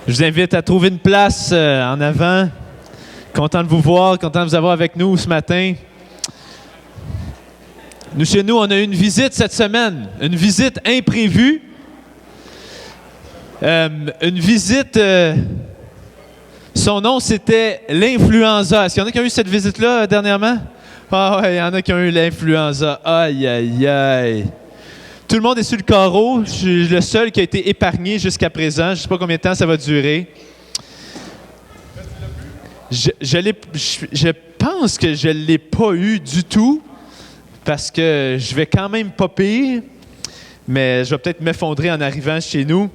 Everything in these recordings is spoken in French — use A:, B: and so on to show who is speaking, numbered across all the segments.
A: Je vous invite à trouver une place en avant. Content de vous voir, content de vous avoir avec nous ce matin. Nous, chez nous, on a eu une visite cette semaine, une visite imprévue. Une visite, son nom, c'était l'influenza. Est-ce qu'il y en a qui ont eu cette visite-là dernièrement? Ah ouais, il y en a qui ont eu l'influenza. Aïe, aïe, aïe. Tout le monde est sur le carreau. Je suis le seul qui a été épargné jusqu'à présent. Je ne sais pas combien de temps ça va durer. Je pense que je ne l'ai pas eu du tout parce que je vais quand même pas pire, mais je vais peut-être m'effondrer en arrivant chez nous.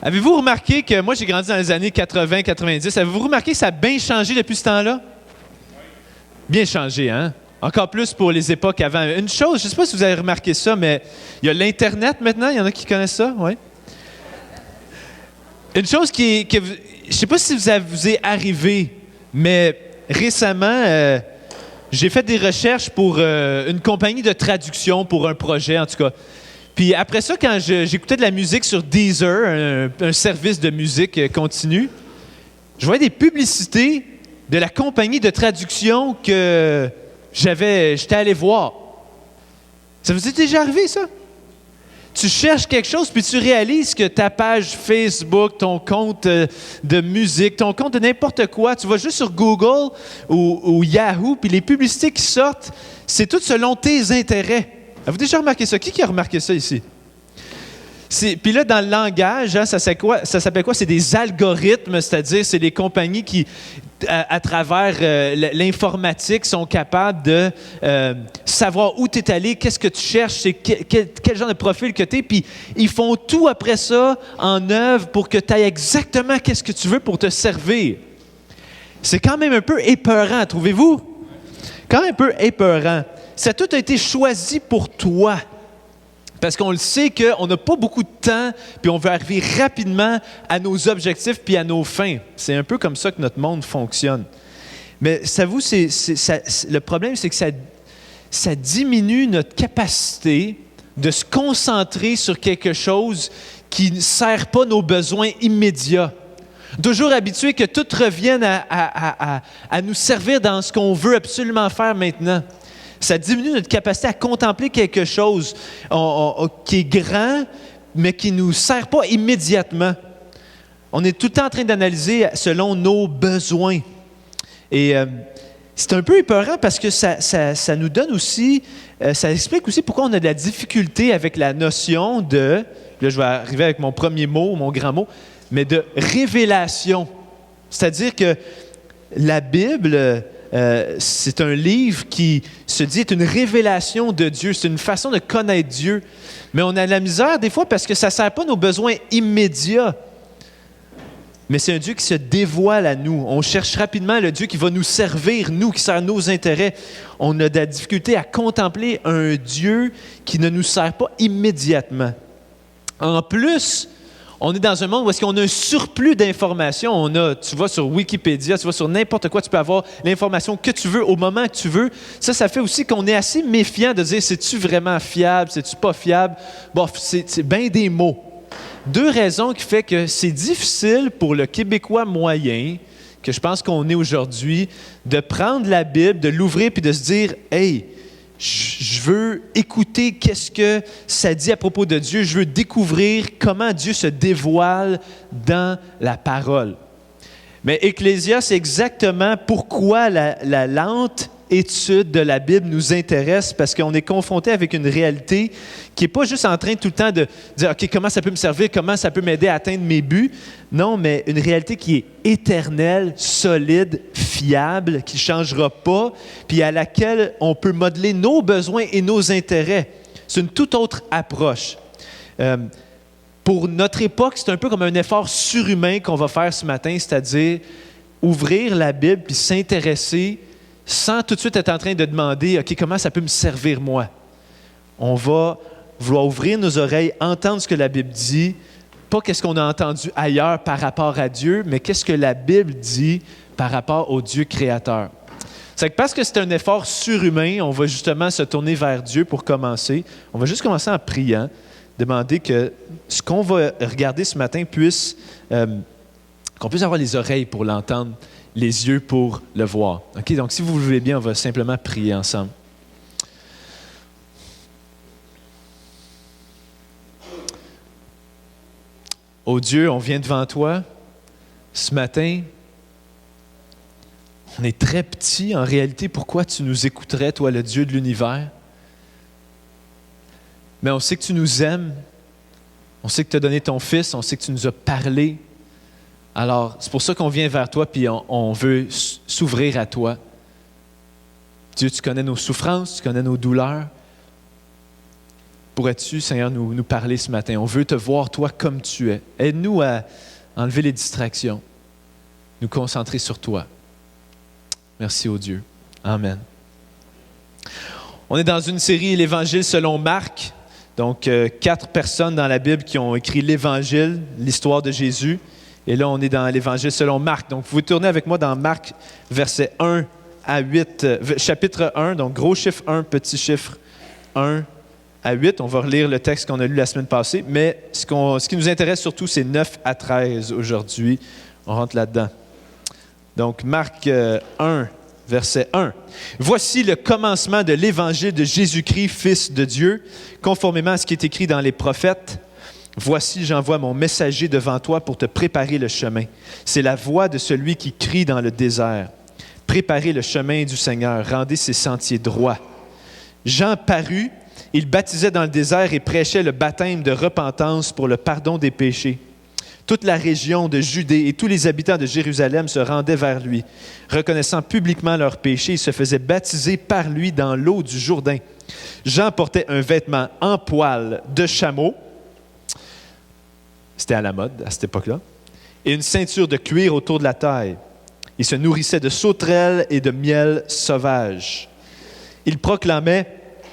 A: Avez-vous remarqué que moi, j'ai grandi dans les années 80-90. Avez-vous remarqué que ça a bien changé depuis ce temps-là? Bien changé, hein? Encore plus pour les époques avant. Une chose, je ne sais pas si vous avez remarqué ça, mais il y a l'Internet maintenant. Il y en a qui connaissent ça, oui. Une chose je ne sais pas si vous est arrivé, mais récemment, j'ai fait des recherches pour une compagnie de traduction, pour un projet en tout cas. Puis après ça, quand j'écoutais de la musique sur Deezer, un service de musique continue, je voyais des publicités de la compagnie de traduction que j'étais allé voir. Ça vous est déjà arrivé, ça? Tu cherches quelque chose, puis tu réalises que ta page Facebook, ton compte de musique, ton compte de n'importe quoi, tu vas juste sur Google ou Yahoo, puis les publicités qui sortent, c'est tout selon tes intérêts. Avez-vous déjà remarqué ça? Qui a remarqué ça ici? Puis là, dans le langage, hein, ça s'appelle quoi? C'est des algorithmes, c'est-à-dire c'est les compagnies qui, à travers l'informatique, sont capables de savoir où tu es allé, qu'est-ce que tu cherches, c'est quel genre de profil que tu es, puis ils font tout après ça en œuvre pour que tu ailles exactement qu'est-ce que tu veux pour te servir. C'est quand même un peu épeurant, trouvez-vous? Quand même un peu épeurant. Ça tout a été choisi pour toi. Parce qu'on le sait qu'on n'a pas beaucoup de temps, puis on veut arriver rapidement à nos objectifs puis à nos fins. C'est un peu comme ça que notre monde fonctionne. Mais savez-vous, le problème, c'est que ça diminue notre capacité de se concentrer sur quelque chose qui ne sert pas nos besoins immédiats. Toujours habitué que tout revienne à nous servir dans ce qu'on veut absolument faire maintenant. Ça diminue notre capacité à contempler quelque chose qui est grand, mais qui ne nous sert pas immédiatement. On est tout le temps en train d'analyser selon nos besoins. Et c'est un peu épeurant parce que ça nous donne aussi, ça explique aussi pourquoi on a de la difficulté avec la notion de, là je vais arriver avec mon premier mot, mon grand mot, mais de révélation. C'est-à-dire que la Bible... c'est un livre qui se dit est une révélation de Dieu. C'est une façon de connaître Dieu. Mais on a de la misère des fois parce que ça ne sert pas nos besoins immédiats. Mais c'est un Dieu qui se dévoile à nous. On cherche rapidement le Dieu qui va nous servir, nous, qui sert nos intérêts. On a de la difficulté à contempler un Dieu qui ne nous sert pas immédiatement. En plus, on est dans un monde où est-ce qu'on a un surplus d'informations. Tu vas sur Wikipédia, tu vas sur n'importe quoi, tu peux avoir l'information que tu veux au moment que tu veux. Ça fait aussi qu'on est assez méfiant de dire, c'est-tu vraiment fiable, c'est-tu pas fiable? Bon, c'est bien des mots. Deux raisons qui font que c'est difficile pour le Québécois moyen, que je pense qu'on est aujourd'hui, de prendre la Bible, de l'ouvrir puis de se dire, « Hey, je veux écouter qu'est-ce que ça dit à propos de Dieu. Je veux découvrir comment Dieu se dévoile dans la parole. » Mais Ecclésia, c'est exactement pourquoi la lente étude de la Bible nous intéresse, parce qu'on est confronté avec une réalité qui n'est pas juste en train tout le temps de dire « OK, comment ça peut me servir? Comment ça peut m'aider à atteindre mes buts? » Non, mais une réalité qui est éternelle, solide, fiable, qui ne changera pas, puis à laquelle on peut modeler nos besoins et nos intérêts. C'est une toute autre approche. Pour notre époque, c'est un peu comme un effort surhumain qu'on va faire ce matin, c'est-à-dire ouvrir la Bible puis s'intéresser sans tout de suite être en train de demander « OK, comment ça peut me servir moi? » On va vouloir ouvrir nos oreilles, entendre ce que la Bible dit, pas qu'est-ce qu'on a entendu ailleurs par rapport à Dieu, mais qu'est-ce que la Bible dit par rapport au Dieu créateur. C'est que parce que c'est un effort surhumain, on va justement se tourner vers Dieu pour commencer. On va juste commencer en priant. demander que ce qu'on va regarder ce matin qu'on puisse avoir les oreilles pour l'entendre, les yeux pour le voir. OK? Donc, si vous le voulez bien, on va simplement prier ensemble. Oh Dieu, on vient devant toi ce matin. On est très petit. En réalité, pourquoi tu nous écouterais, toi, le Dieu de l'univers? Mais on sait que tu nous aimes. On sait que tu as donné ton Fils. On sait que tu nous as parlé. Alors, c'est pour ça qu'on vient vers toi, puis on veut s'ouvrir à toi. Dieu, tu connais nos souffrances, tu connais nos douleurs. Pourrais-tu, Seigneur, nous parler ce matin? On veut te voir, toi, comme tu es. Aide-nous à enlever les distractions, nous concentrer sur toi. Merci, ô Dieu. Amen. On est dans une série, l'Évangile selon Marc. Donc, 4 personnes dans la Bible qui ont écrit l'Évangile, l'histoire de Jésus. Et là, on est dans l'Évangile selon Marc. Donc, vous tournez avec moi dans Marc, versets 1 à 8, chapitre 1, donc gros chiffre 1, petit chiffre 1 à 8. On va relire le texte qu'on a lu la semaine passée, mais ce qui nous intéresse surtout, c'est 9 à 13 aujourd'hui. On rentre là-dedans. Donc, Marc 1, verset 1. « Voici le commencement de l'Évangile de Jésus-Christ, Fils de Dieu, conformément à ce qui est écrit dans les prophètes. Voici, j'envoie mon messager devant toi pour te préparer le chemin. C'est la voix de celui qui crie dans le désert. Préparez le chemin du Seigneur, rendez ses sentiers droits. Jean parut, il baptisait dans le désert et prêchait le baptême de repentance pour le pardon des péchés. Toute la région de Judée et tous les habitants de Jérusalem se rendaient vers lui. Reconnaissant publiquement leurs péchés, ils se faisaient baptiser par lui dans l'eau du Jourdain. Jean portait un vêtement en poil de chameau. C'était à la mode à cette époque-là. Et une ceinture de cuir autour de la taille. Il se nourrissait de sauterelles et de miel sauvage. Il proclamait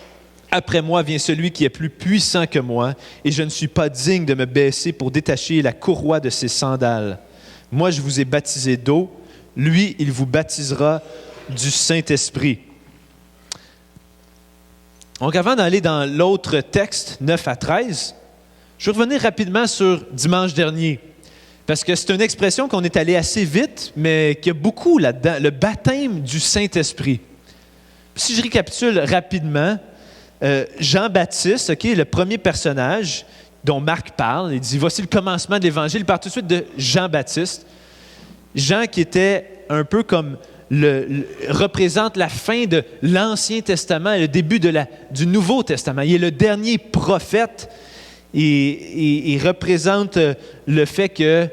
A: « Après moi vient celui qui est plus puissant que moi, et je ne suis pas digne de me baisser pour détacher la courroie de ses sandales. Moi, je vous ai baptisé d'eau. Lui, il vous baptisera du Saint-Esprit. » Donc, avant d'aller dans l'autre texte, 9 à 13, je vais revenir rapidement sur dimanche dernier, parce que c'est une expression qu'on est allé assez vite, mais qu'il y a beaucoup là-dedans, le baptême du Saint-Esprit. Si je récapitule rapidement, Jean-Baptiste, le premier personnage dont Marc parle, il dit « Voici le commencement de l'Évangile », il part tout de suite de Jean-Baptiste. Jean qui était un peu comme représente la fin de l'Ancien Testament et le début du Nouveau Testament. Il est le dernier prophète. Et il représente le fait qu'il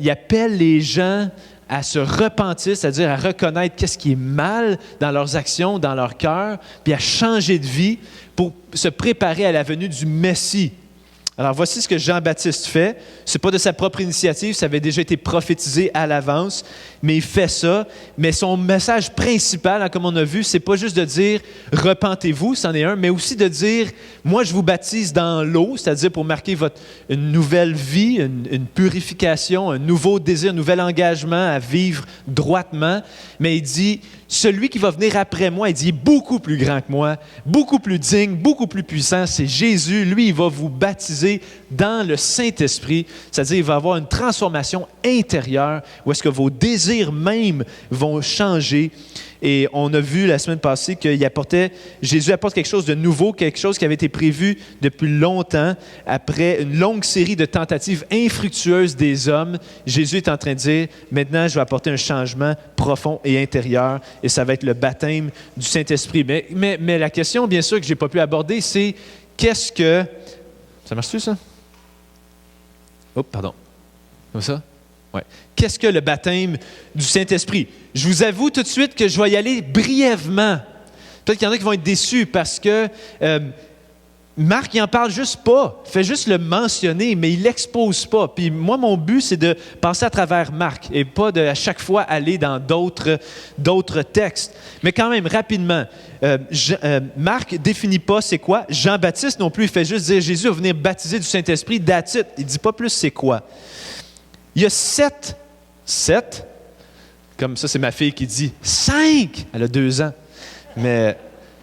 A: appelle les gens à se repentir, c'est-à-dire à reconnaître qu'est-ce qui est mal dans leurs actions, dans leur cœur, puis à changer de vie pour se préparer à la venue du Messie. Alors, voici ce que Jean-Baptiste fait. Ce n'est pas de sa propre initiative, ça avait déjà été prophétisé à l'avance, mais il fait ça. Mais son message principal, comme on a vu, c'est pas juste de dire « repentez-vous », c'en est un, mais aussi de dire « moi, je vous baptise dans l'eau », c'est-à-dire pour marquer une nouvelle vie, une purification, un nouveau désir, un nouvel engagement à vivre droitement. Mais il dit « celui qui va venir après moi, il dit, est beaucoup plus grand que moi, beaucoup plus digne, beaucoup plus puissant, c'est Jésus. Lui, il va vous baptiser dans le Saint-Esprit, c'est-à-dire il va avoir une transformation intérieure où est-ce que vos désirs même vont changer. » Et on a vu la semaine passée que Jésus apporte quelque chose de nouveau, quelque chose qui avait été prévu depuis longtemps. Après une longue série de tentatives infructueuses des hommes, Jésus est en train de dire, maintenant, je vais apporter un changement profond et intérieur, et ça va être le baptême du Saint-Esprit. Mais la question, bien sûr, que je n'ai pas pu aborder, c'est qu'est-ce que... Ça marche-tu, ça? Oh, pardon. Comme ça? Ouais. Qu'est-ce que le baptême du Saint-Esprit? Je vous avoue tout de suite que je vais y aller brièvement. Peut-être qu'il y en a qui vont être déçus parce que Marc, il n'en parle juste pas. Il fait juste le mentionner, mais il ne l'expose pas. Puis moi, mon but, c'est de passer à travers Marc et pas à chaque fois aller dans d'autres textes. Mais quand même, rapidement, Marc ne définit pas c'est quoi. Jean-Baptiste non plus, il fait juste dire Jésus va venir baptiser du Saint-Esprit, that's it. Il ne dit pas plus c'est quoi. Il y a sept, comme ça c'est ma fille qui dit 5, elle a 2 ans, mais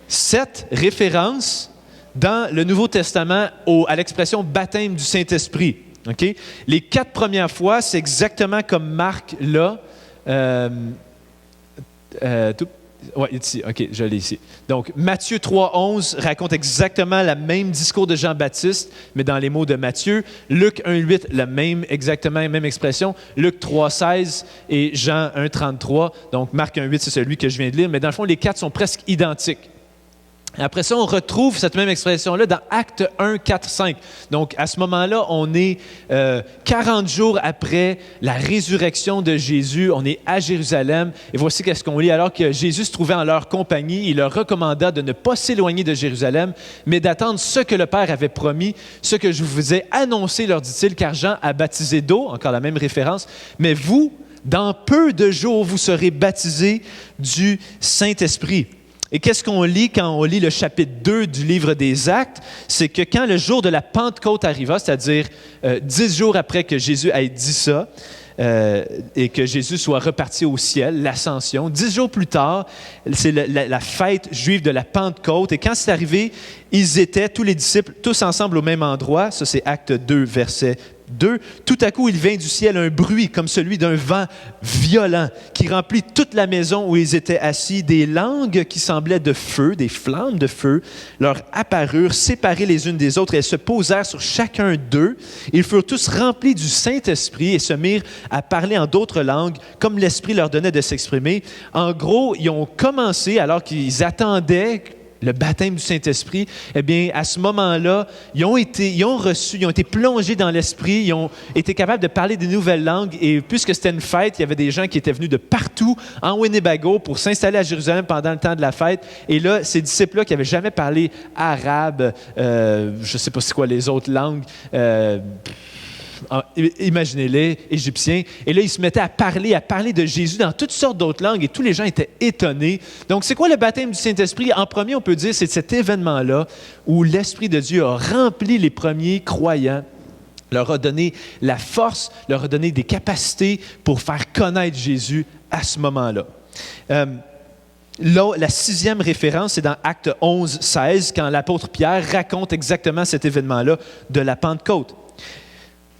A: 7 références dans le Nouveau Testament à l'expression baptême du Saint-Esprit. Okay? Les 4 premières fois, c'est exactement comme Marc là. Oui, ici. OK, je l'ai ici. Donc, Matthieu 3,11 raconte exactement le même discours de Jean-Baptiste, mais dans les mots de Matthieu. Luc 1,8, exactement la même expression. Luc 3,16 et Jean 1,33. Donc, Marc 1,8, c'est celui que je viens de lire. Mais dans le fond, les 4 sont presque identiques. Après ça, on retrouve cette même expression-là dans Actes 1, 4, 5. Donc, à ce moment-là, on est 40 jours après la résurrection de Jésus. On est à Jérusalem. Et voici qu'est-ce qu'on lit. Alors que Jésus se trouvait en leur compagnie, il leur recommanda de ne pas s'éloigner de Jérusalem, mais d'attendre ce que le Père avait promis, ce que je vous ai annoncé, leur dit-il, car Jean a baptisé d'eau, encore la même référence, mais vous, dans peu de jours, vous serez baptisés du Saint-Esprit. Et qu'est-ce qu'on lit quand on lit le chapitre 2 du livre des Actes? C'est que quand le jour de la Pentecôte arriva, c'est-à-dire 10 jours après que Jésus ait dit ça, et que Jésus soit reparti au ciel, l'ascension, 10 jours plus tard, c'est la fête juive de la Pentecôte. Et quand c'est arrivé, ils étaient, tous les disciples, tous ensemble au même endroit. Ça, c'est Acte 2, verset 2. Tout à coup, il vint du ciel un bruit comme celui d'un vent violent qui remplit toute la maison où ils étaient assis. Des langues qui semblaient de feu, des flammes de feu, leur apparurent, séparées les unes des autres. Elles se posèrent sur chacun d'eux. Ils furent tous remplis du Saint-Esprit et se mirent à parler en d'autres langues, comme l'Esprit leur donnait de s'exprimer. En gros, ils ont commencé, alors qu'ils attendaient le baptême du Saint-Esprit, eh bien, à ce moment-là, ils ont été plongés dans l'Esprit, ils ont été capables de parler des nouvelles langues. Et puisque c'était une fête, il y avait des gens qui étaient venus de partout en Winnebago pour s'installer à Jérusalem pendant le temps de la fête. Et là, ces disciples-là qui n'avaient jamais parlé arabe, je ne sais pas c'est quoi les autres langues, imaginez-les, égyptiens. Et là, ils se mettaient à parler de Jésus dans toutes sortes d'autres langues et tous les gens étaient étonnés. Donc, c'est quoi le baptême du Saint-Esprit? En premier, on peut dire, c'est cet événement-là où l'Esprit de Dieu a rempli les premiers croyants, leur a donné la force, leur a donné des capacités pour faire connaître Jésus à ce moment-là. Là, la 6e référence, c'est dans Actes 11, 16, quand l'apôtre Pierre raconte exactement cet événement-là de la Pentecôte.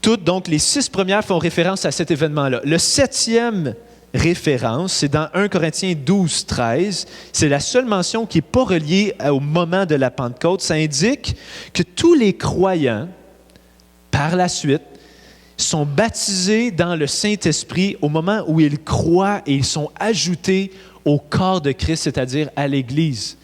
A: Toutes, donc, les 6 premières font référence à cet événement-là. Le 7e référence, c'est dans 1 Corinthiens 12, 13. C'est la seule mention qui n'est pas reliée au moment de la Pentecôte. Ça indique que tous les croyants, par la suite, sont baptisés dans le Saint-Esprit au moment où ils croient et ils sont ajoutés au corps de Christ, c'est-à-dire à l'Église.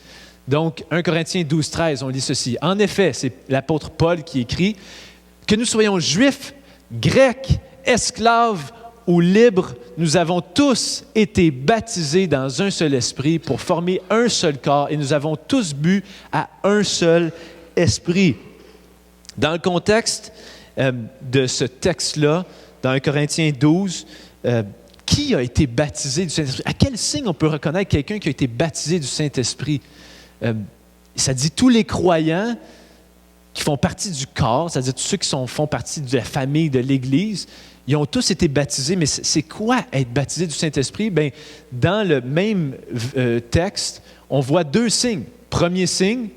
A: Donc, 1 Corinthiens 12, 13, on lit ceci. En effet, c'est l'apôtre Paul qui écrit « Que nous soyons juifs, grecs, esclaves ou libres, nous avons tous été baptisés dans un seul esprit pour former un seul corps et nous avons tous bu à un seul esprit. » Dans le contexte de ce texte-là, dans 1 Corinthiens 12, qui a été baptisé du Saint-Esprit? À quel signe on peut reconnaître quelqu'un qui a été baptisé du Saint-Esprit? Ça dit tous les croyants qui font partie du corps, c'est-à-dire tous ceux qui font partie de la famille de l'Église, ils ont tous été baptisés. Mais c'est quoi être baptisé du Saint-Esprit? Bien, dans le même texte, on voit 2 signes. Premier signe,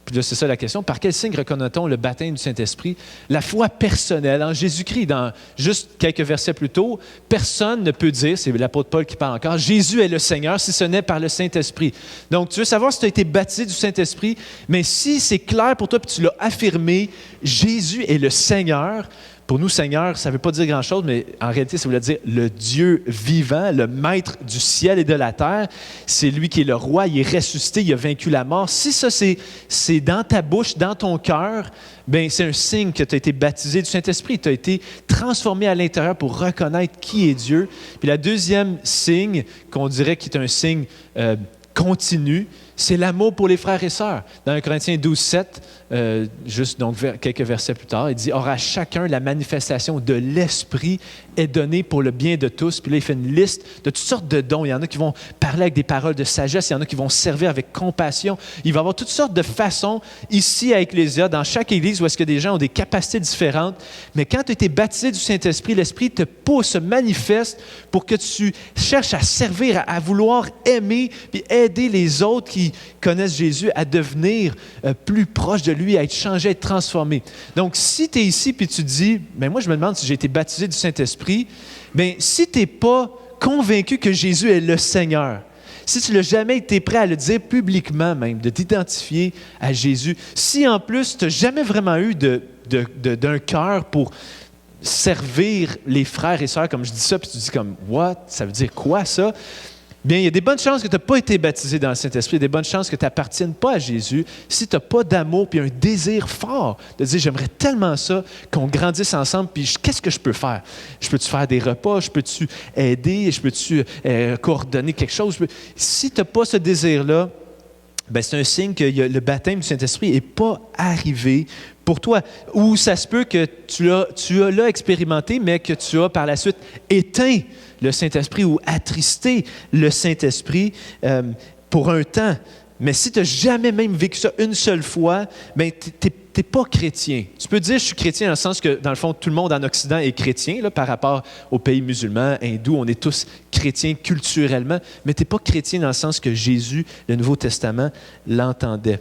A: puis là, c'est ça la question, par quel signe reconnaît-on le baptême du Saint-Esprit? La foi personnelle en Jésus-Christ. Dans juste quelques versets plus tôt, personne ne peut dire, c'est l'apôtre Paul qui parle encore, Jésus est le Seigneur si ce n'est par le Saint-Esprit. Donc, tu veux savoir si tu as été baptisé du Saint-Esprit, mais si c'est clair pour toi et tu l'as affirmé, Jésus est le Seigneur. Pour nous, Seigneur, ça ne veut pas dire grand-chose, mais en réalité, ça voulait dire le Dieu vivant, le maître du ciel et de la terre. C'est lui qui est le roi, il est ressuscité, il a vaincu la mort. Si ça, c'est dans ta bouche, dans ton cœur, bien, c'est un signe que tu as été baptisé du Saint-Esprit. Tu as été transformé à l'intérieur pour reconnaître qui est Dieu. Puis la deuxième signe, qu'on dirait qui est un signe continu, c'est l'amour pour les frères et sœurs. Dans 1 Corinthiens 12, 7, juste donc quelques versets plus tard, il dit « Or à chacun, la manifestation de l'Esprit est donnée pour le bien de tous. » Puis là, il fait une liste de toutes sortes de dons. Il y en a qui vont parler avec des paroles de sagesse. Il y en a qui vont servir avec compassion. Il va y avoir toutes sortes de façons ici à Ecclésia, dans chaque église, où est-ce que des gens ont des capacités différentes. Mais quand tu as été baptisé du Saint-Esprit, l'Esprit te pousse, se manifeste pour que tu cherches à servir, à vouloir aimer puis aider les autres qui qui connaissent Jésus à devenir plus proches de lui, à être changés, à être transformés. Donc, si tu es ici et tu te dis, « Moi, je me demande si j'ai été baptisé du Saint-Esprit », bien, si tu n'es pas convaincu que Jésus est le Seigneur, si tu n'as jamais été prêt à le dire publiquement même, de t'identifier à Jésus, si en plus tu n'as jamais vraiment eu d'un cœur pour servir les frères et sœurs, comme je dis ça, puis tu dis comme « What? Ça veut dire quoi ça? » Bien, il y a des bonnes chances que tu n'as pas été baptisé dans le Saint-Esprit, il y a des bonnes chances que tu n'appartiennes pas à Jésus si tu n'as pas d'amour puis un désir fort de dire « J'aimerais tellement ça qu'on grandisse ensemble, puis qu'est-ce que je peux faire? Je peux-tu faire des repas? Je peux-tu aider? Je peux-tu coordonner quelque chose? » Si tu n'as pas ce désir-là, bien, c'est un signe que le baptême du Saint-Esprit n'est pas arrivé pour toi. Ou ça se peut que tu l'as expérimenté, mais que tu as par la suite éteint le Saint-Esprit ou attristé le Saint-Esprit pour un temps. Mais si tu n'as jamais même vécu ça une seule fois, bien, tu n'es pas chrétien. Tu peux dire, je suis chrétien dans le sens que, dans le fond, tout le monde en Occident est chrétien, là, par rapport aux pays musulmans, hindous, on est tous chrétiens culturellement, mais tu n'es pas chrétien dans le sens que Jésus, le Nouveau Testament, l'entendait.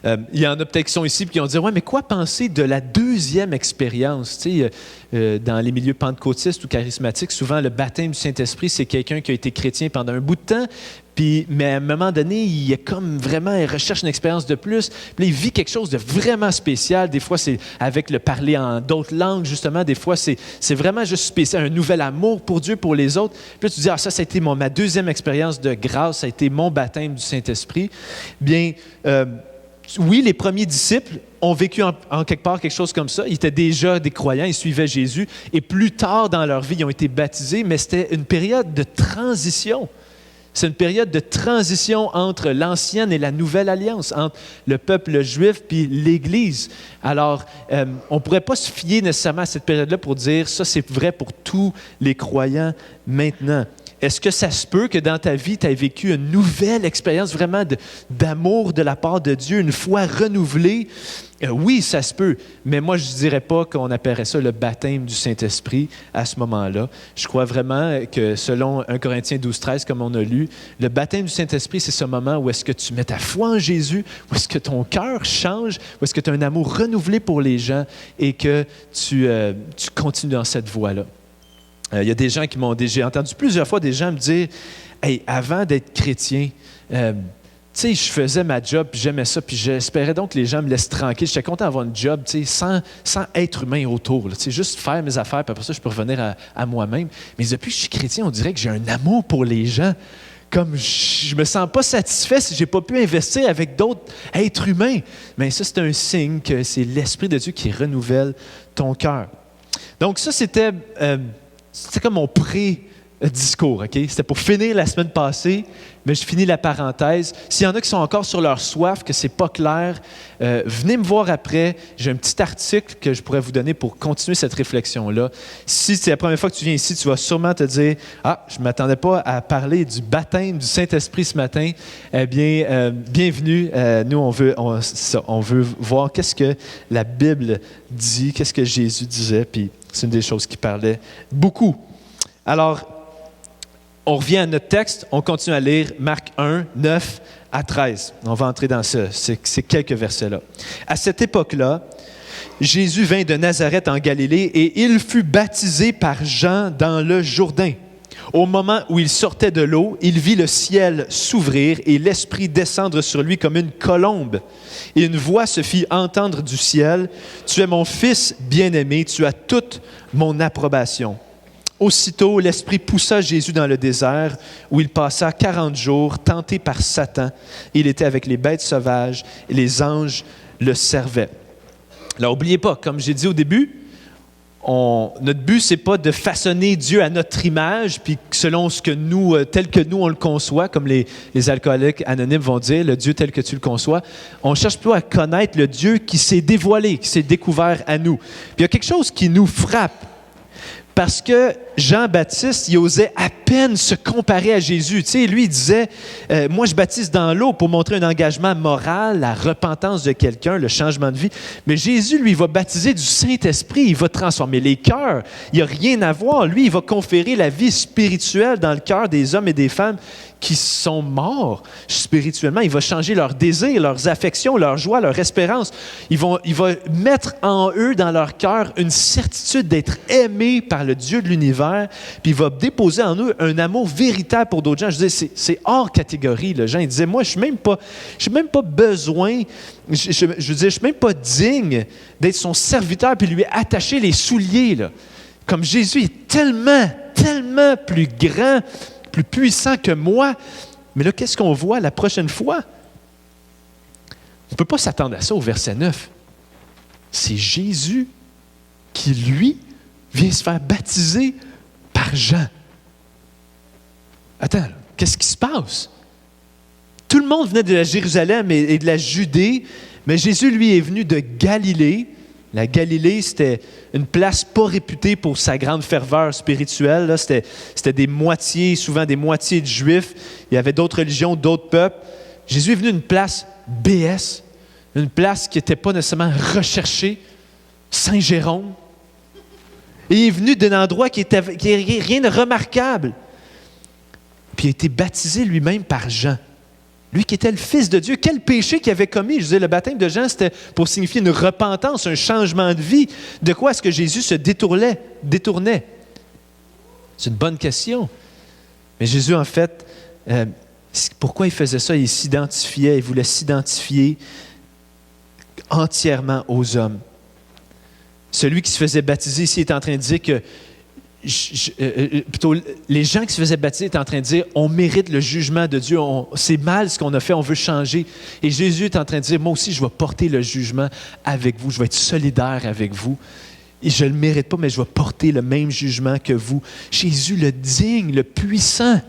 A: Il y en a peut-être qui sont ici et qui ont dit « Ouais, mais quoi penser de la deuxième expérience? » Tu sais, dans les milieux pentecôtistes ou charismatiques, souvent le baptême du Saint-Esprit, c'est quelqu'un qui a été chrétien pendant un bout de temps, mais à un moment donné, il recherche une expérience de plus, puis là, il vit quelque chose de vraiment spécial. Des fois, c'est avec le parler en d'autres langues, justement. Des fois, c'est vraiment juste spécial, un nouvel amour pour Dieu, pour les autres. Puis là, tu dis « Ah, ça a été ma deuxième expérience de grâce, ça a été mon baptême du Saint-Esprit. » Bien, oui, les premiers disciples ont vécu en quelque part quelque chose comme ça. Ils étaient déjà des croyants, ils suivaient Jésus. Et plus tard dans leur vie, ils ont été baptisés, mais c'était une période de transition. C'est une période de transition entre l'ancienne et la nouvelle alliance, entre le peuple juif puis l'Église. Alors, on ne pourrait pas se fier nécessairement à cette période-là pour dire ça, c'est vrai pour tous les croyants maintenant. Est-ce que ça se peut que dans ta vie, tu aies vécu une nouvelle expérience vraiment d'amour de la part de Dieu, une foi renouvelée? Oui, ça se peut, mais moi, je ne dirais pas qu'on appellerait ça le baptême du Saint-Esprit à ce moment-là. Je crois vraiment que selon 1 Corinthiens 12-13, comme on a lu, le baptême du Saint-Esprit, c'est ce moment où est-ce que tu mets ta foi en Jésus, où est-ce que ton cœur change, où est-ce que tu as un amour renouvelé pour les gens et que tu continues dans cette voie-là. Il y a des gens j'ai entendu plusieurs fois des gens me dire « Hey, avant d'être chrétien, tu sais, je faisais ma job, puis j'aimais ça, puis j'espérais donc que les gens me laissent tranquille. J'étais content d'avoir une job, tu sais, sans être humain autour. Tu sais, juste faire mes affaires, puis après ça, je peux revenir à moi-même. Mais depuis que je suis chrétien, on dirait que j'ai un amour pour les gens. Comme je me sens pas satisfait si j'ai pas pu investir avec d'autres êtres humains. Mais ça, c'est un signe que c'est l'Esprit de Dieu qui renouvelle ton cœur. Donc ça, c'était comme mon pré-discours, OK? C'était pour finir la semaine passée, mais je finis la parenthèse. S'il y en a qui sont encore sur leur soif, que c'est pas clair, venez me voir après. J'ai un petit article que je pourrais vous donner pour continuer cette réflexion-là. Si c'est la première fois que tu viens ici, tu vas sûrement te dire « Ah, je ne m'attendais pas à parler du baptême du Saint-Esprit ce matin. » Eh bien, bienvenue. Nous, on veut voir qu'est-ce que la Bible dit, qu'est-ce que Jésus disait, puis c'est une des choses qui parlait beaucoup. Alors, on revient à notre texte, on continue à lire Marc 1, 9 à 13. On va entrer dans ces quelques versets-là. À cette époque-là, Jésus vint de Nazareth en Galilée et il fut baptisé par Jean dans le Jourdain. Au moment où il sortait de l'eau, il vit le ciel s'ouvrir et l'Esprit descendre sur lui comme une colombe. Et une voix se fit entendre du ciel, « Tu es mon Fils bien-aimé, tu as toute mon approbation. » Aussitôt, l'Esprit poussa Jésus dans le désert, où il passa 40 jours, tenté par Satan. Il était avec les bêtes sauvages et les anges le servaient. Alors, n'oubliez pas, comme j'ai dit au début, notre but, ce n'est pas de façonner Dieu à notre image, puis selon ce que tel que nous, on le conçoit, comme les alcooliques anonymes vont dire, le Dieu tel que tu le conçois. On cherche plutôt à connaître le Dieu qui s'est dévoilé, qui s'est découvert à nous. Puis il y a quelque chose qui nous frappe. Parce que Jean-Baptiste, il osait à peine se comparer à Jésus. Tu sais, lui, il disait, moi, je baptise dans l'eau pour montrer un engagement moral, la repentance de quelqu'un, le changement de vie. Mais Jésus, lui, il va baptiser du Saint-Esprit, il va transformer les cœurs. Il n'y a rien à voir. Lui, il va conférer la vie spirituelle dans le cœur des hommes et des femmes qui sont morts spirituellement. Il va changer leurs désirs, leurs affections, leur joie, leur espérance. Il va mettre en eux, dans leur cœur, une certitude d'être aimés par le Dieu de l'univers, puis il va déposer en eux un amour véritable pour d'autres gens. Je disais, c'est hors catégorie. Là. Jean, il disait, moi, je n'ai même pas besoin, je suis même pas digne d'être son serviteur puis lui attacher les souliers. Là. Comme Jésus est tellement plus grand, plus puissant que moi. Mais là, qu'est-ce qu'on voit la prochaine fois? On ne peut pas s'attendre à ça au verset 9. C'est Jésus qui, lui, vient se faire baptiser par Jean. Attends, qu'est-ce qui se passe? Tout le monde venait de la Jérusalem et de la Judée, mais Jésus, lui, est venu de Galilée. La Galilée, c'était une place pas réputée pour sa grande ferveur spirituelle. Là. C'était des moitiés, souvent des moitiés de Juifs. Il y avait d'autres religions, d'autres peuples. Jésus est venu d'une place BS, une place qui n'était pas nécessairement recherchée, Saint-Jérôme. Et il est venu d'un endroit qui est rien de remarquable. Puis il a été baptisé lui-même par Jean. Lui qui était le Fils de Dieu, quel péché qu'il avait commis? Je disais, le baptême de Jean, c'était pour signifier une repentance, un changement de vie. De quoi est-ce que Jésus se détournait? C'est une bonne question. Mais Jésus, en fait, pourquoi il faisait ça? Il voulait s'identifier entièrement aux hommes. Celui qui se faisait baptiser ici est en train de dire que plutôt, les gens qui se faisaient baptiser étaient en train de dire on mérite le jugement de Dieu, c'est mal ce qu'on a fait, on veut changer. Et Jésus est en train de dire moi aussi je vais porter le jugement avec vous, je vais être solidaire avec vous. Et je ne le mérite pas, mais je vais porter le même jugement que vous. Jésus, le digne, le puissant,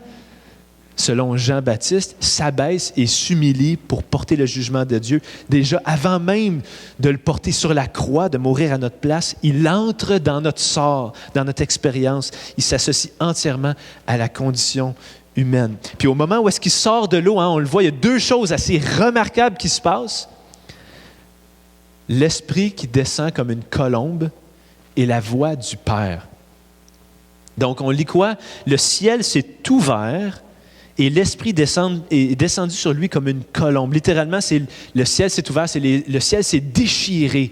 A: selon Jean-Baptiste, s'abaisse et s'humilie pour porter le jugement de Dieu. Déjà, avant même de le porter sur la croix, de mourir à notre place, il entre dans notre sort, dans notre expérience. Il s'associe entièrement à la condition humaine. Puis au moment où est-ce qu'il sort de l'eau, on le voit, il y a deux choses assez remarquables qui se passent. L'Esprit qui descend comme une colombe et la voix du Père. Donc, on lit quoi? Le ciel s'est ouvert et l'Esprit est descendu sur lui comme une colombe. Littéralement, le ciel s'est ouvert, le ciel s'est déchiré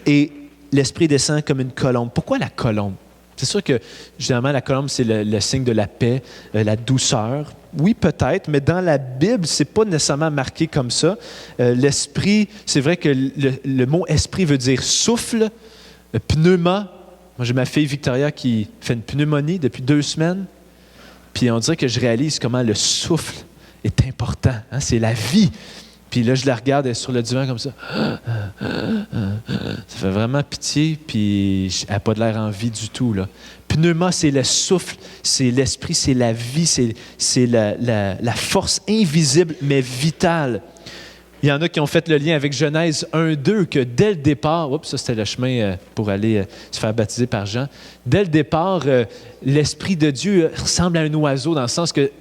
A: et l'Esprit descend comme une colombe. Pourquoi la colombe? C'est sûr que, généralement, la colombe, c'est le signe de la paix, la douceur. Oui, peut-être, mais dans la Bible, ce n'est pas nécessairement marqué comme ça. L'Esprit, c'est vrai que le mot « esprit » veut dire « souffle », « pneuma ». Moi, j'ai ma fille Victoria qui fait une pneumonie depuis 2 semaines. Puis on dirait que je réalise comment le souffle est important. Hein? C'est la vie. Puis là, je la regarde, elle est sur le divan comme ça. Ça fait vraiment pitié, puis elle n'a pas de l'air en vie du tout. Là. Pneuma, c'est le souffle, c'est l'esprit, c'est la vie, c'est la force invisible, mais vitale. Il y en a qui ont fait le lien avec Genèse 1-2, que dès le départ, ça c'était le chemin pour aller se faire baptiser par Jean, dès le départ, l'Esprit de Dieu ressemble à un oiseau, dans le sens que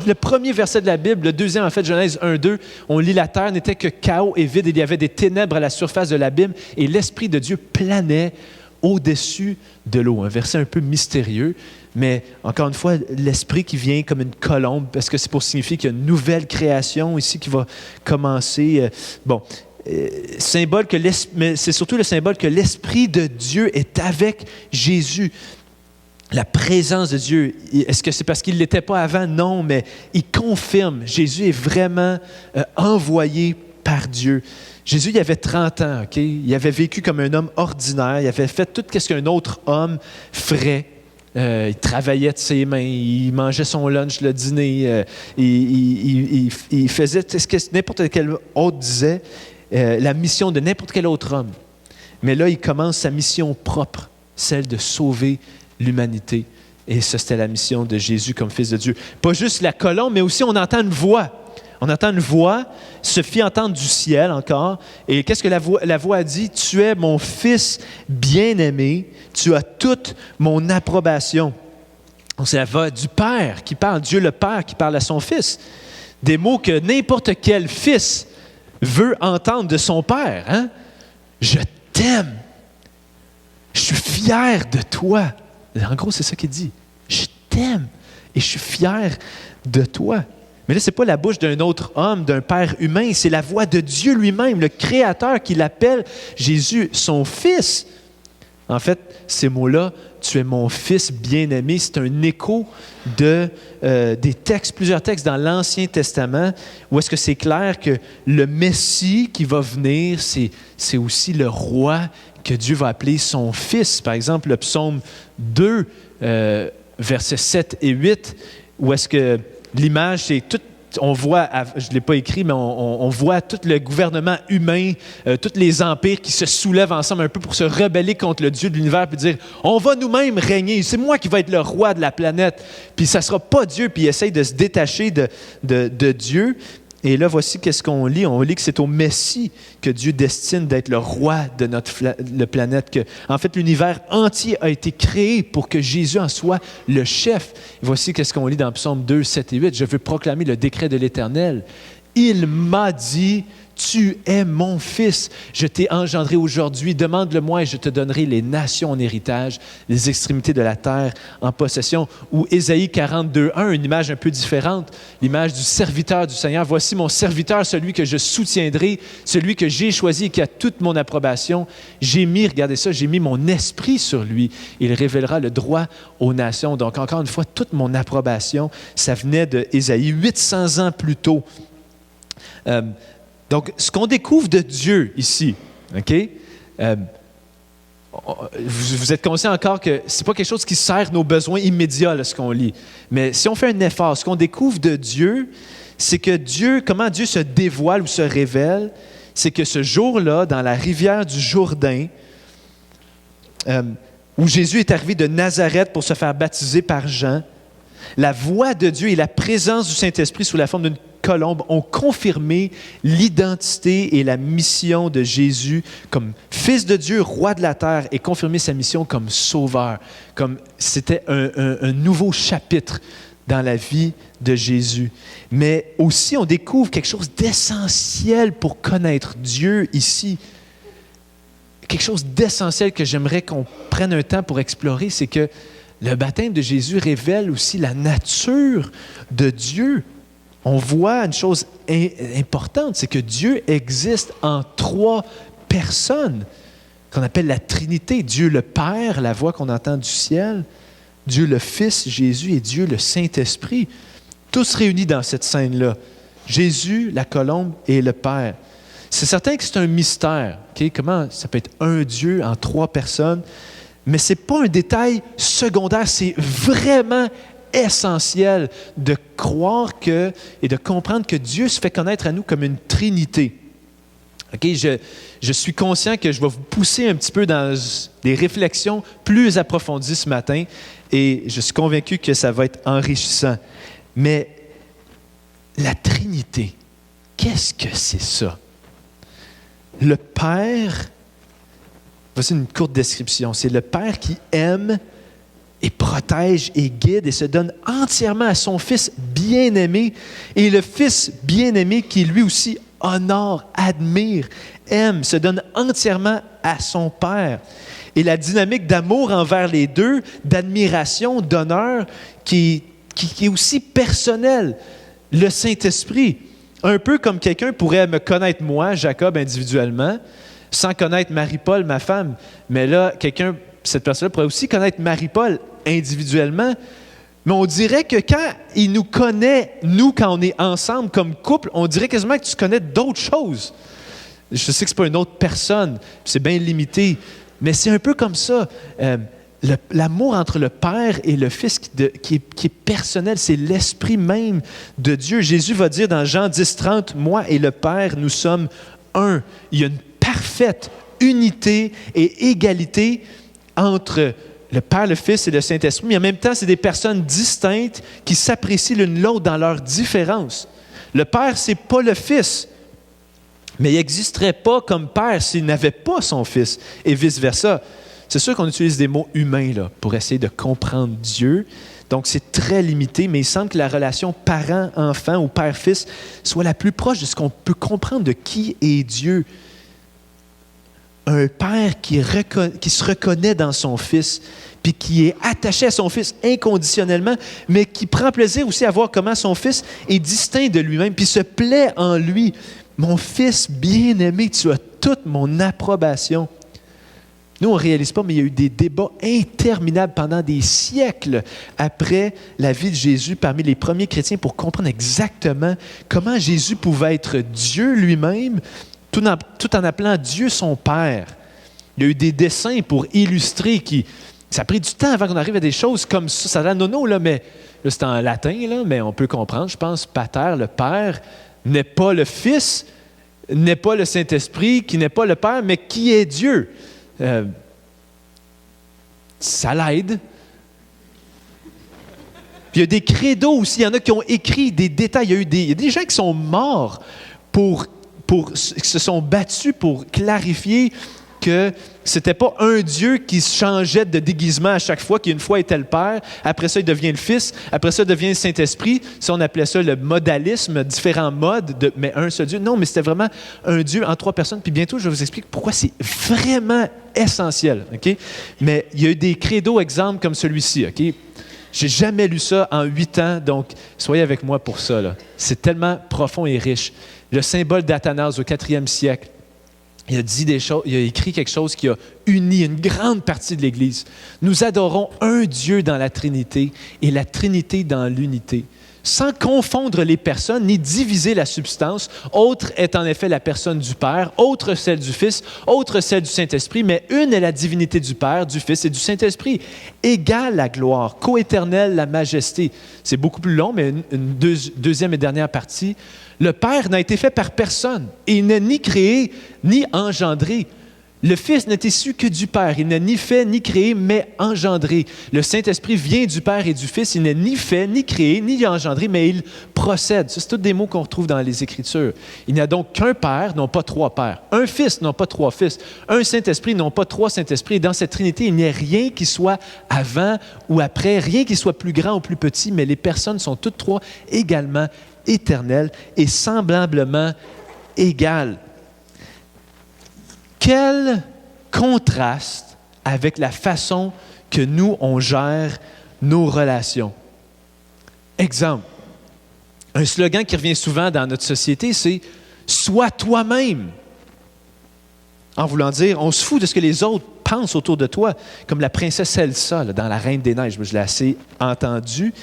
A: le premier verset de la Bible, le deuxième en fait, Genèse 1-2, on lit la terre n'était que chaos et vide, il y avait des ténèbres à la surface de l'abîme et l'Esprit de Dieu planait au-dessus de l'eau. Un verset un peu mystérieux, mais encore une fois, l'Esprit qui vient comme une colombe, parce que c'est pour signifier qu'il y a une nouvelle création ici qui va commencer. Symbole que mais c'est surtout le symbole que l'Esprit de Dieu est avec Jésus. La présence de Dieu, est-ce que c'est parce qu'il ne l'était pas avant? Non, mais il confirme. Jésus est vraiment envoyé par Dieu. Jésus, il avait 30 ans, OK? Il avait vécu comme un homme ordinaire. Il avait fait tout ce qu'un autre homme ferait. Il travaillait de ses mains, il mangeait son lunch le dîner, il faisait ce que n'importe quel autre disait, la mission de n'importe quel autre homme. Mais là, il commence sa mission propre, celle de sauver l'humanité. Et ça, c'était la mission de Jésus comme Fils de Dieu. Pas juste la colombe, mais aussi on entend une voix. On entend une voix, se fit entendre du ciel encore. Et qu'est-ce que la voix a dit? « Tu es mon Fils bien-aimé, tu as toute mon approbation. » Donc, c'est la voix du Père qui parle, Dieu le Père qui parle à son Fils. Des mots que n'importe quel fils veut entendre de son Père. Hein? « Je t'aime. Je suis fier de toi. » En gros, c'est ça qu'il dit. « Je t'aime et je suis fier de toi. » Mais là, ce n'est pas la bouche d'un autre homme, d'un père humain, c'est la voix de Dieu lui-même, le Créateur, qui l'appelle Jésus son Fils. En fait, ces mots-là, « Tu es mon Fils bien-aimé », c'est un écho des textes, plusieurs textes dans l'Ancien Testament, où est-ce que c'est clair que le Messie qui va venir, c'est aussi le roi que Dieu va appeler son Fils. Par exemple, le psaume 2, versets 7 et 8, où est-ce que l'image, c'est tout, on voit, je ne l'ai pas écrit, mais on voit tout le gouvernement humain, tous les empires qui se soulèvent ensemble un peu pour se rebeller contre le Dieu de l'univers, puis dire, on va nous-mêmes régner, c'est moi qui vais être le roi de la planète, puis ça ne sera pas Dieu, puis ils essayent de se détacher de Dieu. Et là, voici qu'est-ce qu'on lit. On lit que c'est au Messie que Dieu destine d'être le roi de notre planète. En fait, l'univers entier a été créé pour que Jésus en soit le chef. Et voici qu'est-ce qu'on lit dans Psaume 2, 7 et 8. « Je veux proclamer le décret de l'Éternel. Il m'a dit, tu es mon fils. Je t'ai engendré aujourd'hui. Demande-le-moi et je te donnerai les nations en héritage, les extrémités de la terre en possession. » Ou Ésaïe 42, 1, une image un peu différente, l'image du serviteur du Seigneur. « Voici mon serviteur, celui que je soutiendrai, celui que j'ai choisi et qui a toute mon approbation. J'ai mis, regardez ça, j'ai mis mon esprit sur lui. Il révélera le droit aux nations. » Donc, encore une fois, toute mon approbation, ça venait d'Ésaïe 800 ans plus tôt. Donc, ce qu'on découvre de Dieu ici, OK? Vous êtes conscient encore que ce n'est pas quelque chose qui sert nos besoins immédiats, là, ce qu'on lit. Mais si on fait un effort, ce qu'on découvre de Dieu, c'est que Dieu, comment Dieu se dévoile ou se révèle, c'est que ce jour-là, dans la rivière du Jourdain, où Jésus est arrivé de Nazareth pour se faire baptiser par Jean, la voix de Dieu et la présence du Saint-Esprit sous la forme d'une colombe ont confirmé l'identité et la mission de Jésus comme Fils de Dieu, roi de la terre, et confirmé sa mission comme sauveur, comme c'était un nouveau chapitre dans la vie de Jésus. Mais aussi, on découvre quelque chose d'essentiel pour connaître Dieu ici. Quelque chose d'essentiel que j'aimerais qu'on prenne un temps pour explorer, c'est que le baptême de Jésus révèle aussi la nature de Dieu. On voit une chose importante, c'est que Dieu existe en 3 personnes, qu'on appelle la Trinité. Dieu le Père, la voix qu'on entend du ciel, Dieu le Fils, Jésus, et Dieu le Saint-Esprit. Tous réunis dans cette scène-là. Jésus, la colombe et le Père. C'est certain que c'est un mystère. Okay? Comment ça peut être un Dieu en 3 personnes? Mais ce n'est pas un détail secondaire, c'est vraiment essentiel de croire et de comprendre que Dieu se fait connaître à nous comme une Trinité. Okay? Je suis conscient que je vais vous pousser un petit peu dans des réflexions plus approfondies ce matin et je suis convaincu que ça va être enrichissant. Mais la Trinité, qu'est-ce que c'est ça? Le Père, voici une courte description, c'est le Père qui aime et protège et guide et se donne entièrement à son Fils bien-aimé. Et le Fils bien-aimé qui lui aussi honore, admire, aime, se donne entièrement à son Père. Et la dynamique d'amour envers les deux, d'admiration, d'honneur, qui est aussi personnelle. Le Saint-Esprit, un peu comme quelqu'un pourrait me connaître moi, Jacob, individuellement, sans connaître Marie-Paul, ma femme. Mais là, cette personne-là pourrait aussi connaître Marie-Paul individuellement, mais on dirait que quand il nous connaît, nous, quand on est ensemble comme couple, on dirait quasiment que tu connais d'autres choses. Je sais que ce n'est pas une autre personne, c'est bien limité, mais c'est un peu comme ça. L'amour entre le Père et le Fils qui est personnel, c'est l'esprit même de Dieu. Jésus va dire dans Jean 10, 30, « Moi et le Père, nous sommes un. » Il y a une parfaite unité et égalité entre le Père, le Fils et le Saint-Esprit, mais en même temps, c'est des personnes distinctes qui s'apprécient l'une l'autre dans leurs différences. Le Père, ce n'est pas le Fils, mais il n'existerait pas comme Père s'il n'avait pas son Fils, et vice-versa. C'est sûr qu'on utilise des mots humains là, pour essayer de comprendre Dieu, donc c'est très limité, mais il semble que la relation parent-enfant ou père-fils soit la plus proche de ce qu'on peut comprendre de qui est Dieu. un père qui se reconnaît dans son fils, puis qui est attaché à son fils inconditionnellement, mais qui prend plaisir aussi à voir comment son fils est distinct de lui-même, puis se plaît en lui. Mon fils bien-aimé, tu as toute mon approbation. Nous, on ne réalise pas, mais il y a eu des débats interminables pendant des siècles après la vie de Jésus parmi les premiers chrétiens pour comprendre exactement comment Jésus pouvait être Dieu lui-même, tout en appelant Dieu son Père. Il y a eu des dessins pour illustrer ça a pris du temps avant qu'on arrive à des choses comme ça. Ça a l'air nono, là, mais là, c'est en latin, là, mais on peut comprendre. Je pense, pater, le Père, n'est pas le Fils, n'est pas le Saint-Esprit, qui n'est pas le Père, mais qui est Dieu. Ça l'aide. Puis il y a des credos aussi. Il y en a qui ont écrit des détails. Il y a des gens qui sont morts qui se sont battus pour clarifier que c'était pas un Dieu qui changeait de déguisement à chaque fois, qui une fois était le Père, après ça il devient le Fils, après ça il devient le Saint-Esprit. Ça, on appelait ça le modalisme, différents modes, mais un seul Dieu. Non, mais c'était vraiment un Dieu en 3 personnes. Puis bientôt, je vais vous expliquer pourquoi c'est vraiment essentiel. Okay? Mais il y a eu des credos exemples comme celui-ci. Okay? J'ai jamais lu ça en 8 ans, donc soyez avec moi pour ça. Là. C'est tellement profond et riche. Le symbole d'Athanase au 4e siècle, il a dit des choses, il a écrit quelque chose qui a uni une grande partie de l'Église. Nous adorons un Dieu dans la Trinité et la Trinité dans l'unité, sans confondre les personnes ni diviser la substance. Autre est en effet la personne du Père, autre celle du Fils, autre celle du Saint-Esprit, mais une est la divinité du Père, du Fils et du Saint-Esprit. Égale la gloire, coéternelle la majesté. C'est beaucoup plus long, mais une deuxième et dernière partie. Le Père n'a été fait par personne et il n'a ni créé ni engendré. Le Fils n'est issu que du Père. Il n'a ni fait ni créé, mais engendré. Le Saint-Esprit vient du Père et du Fils. Il n'a ni fait, ni créé, ni engendré, mais il procède. Ça, c'est tous des mots qu'on retrouve dans les Écritures. Il n'y a donc qu'un Père, non pas 3 pères. Un Fils, non pas 3 fils. Un Saint-Esprit, non pas 3 Saint-Esprits. Et dans cette Trinité, il n'y a rien qui soit avant ou après, rien qui soit plus grand ou plus petit, mais les personnes sont toutes 3 également éternelles et semblablement égales. Quel contraste avec la façon que nous, on gère nos relations. Exemple, un slogan qui revient souvent dans notre société, c'est « Sois toi-même ». En voulant dire, on se fout de ce que les autres pensent autour de toi, comme la princesse Elsa là, dans La Reine des Neiges. Je l'ai assez entendu.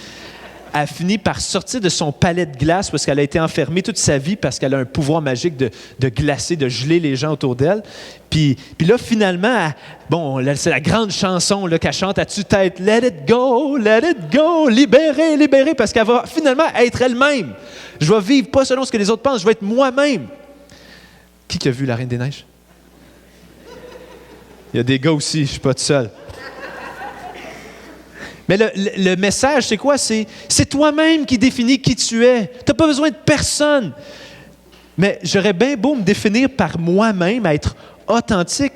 A: A fini par sortir de son palais de glace parce qu'elle a été enfermée toute sa vie parce qu'elle a un pouvoir magique de glacer, de geler les gens autour d'elle. Puis là, finalement, c'est la grande chanson là, qu'elle chante à tue-tête. « Let it go, libérer, libérer », parce qu'elle va finalement être elle-même. Je vais vivre pas selon ce que les autres pensent, je vais être moi-même. Qui a vu La Reine des Neiges? Il y a des gars aussi, je ne suis pas tout seul. Mais le message, c'est quoi? C'est toi-même qui définis qui tu es. Tu n'as pas besoin de personne. Mais j'aurais bien beau me définir par moi-même, être authentique.